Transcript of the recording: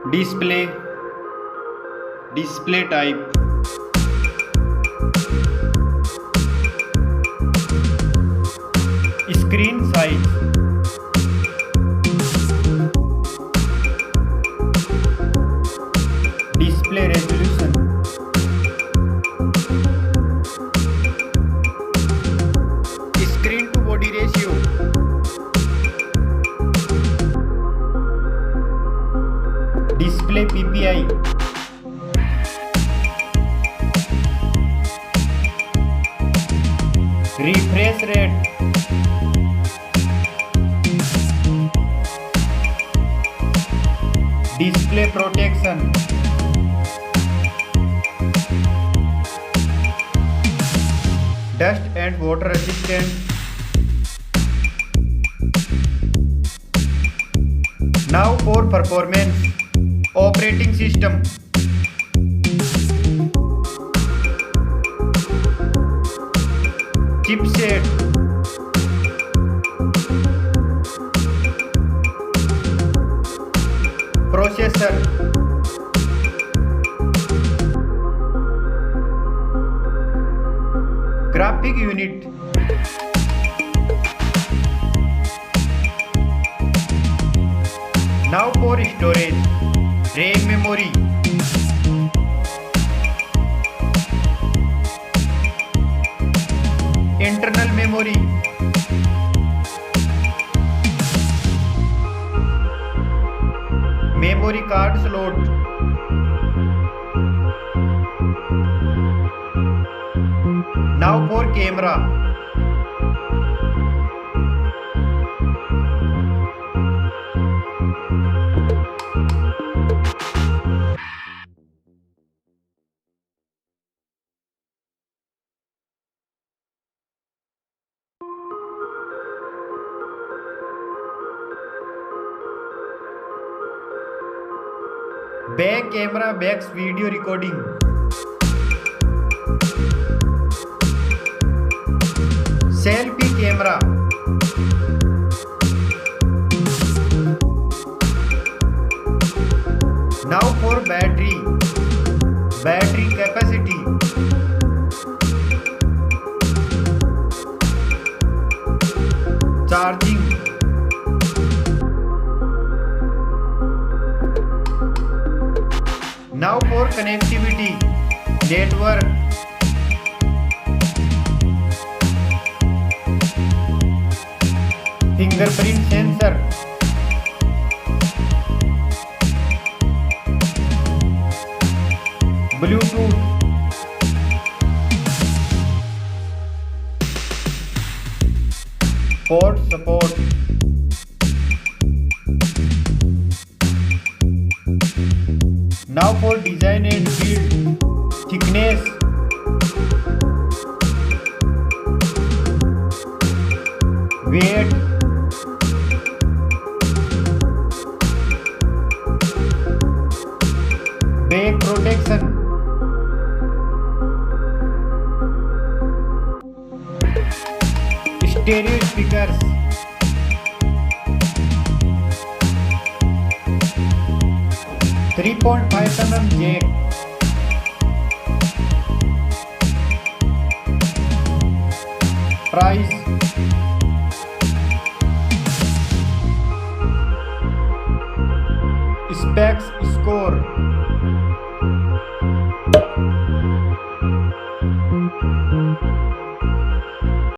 display type, screen size, display resolution, screen to body ratio, display PPI, refresh rate, display protection, dust and water resistant. Now for performance, operating system, chipset, processor, graphic unit, now for storage, RAM memory, internal memory, memory card slot, now for camera, back camera backs video recording, selfie camera, now for battery capacity, charging, now for connectivity, network, fingerprint sensor, Bluetooth, port support, now for design and build, thickness, weight, back protection, stereo speakers, .5mm jack, price, specs, score,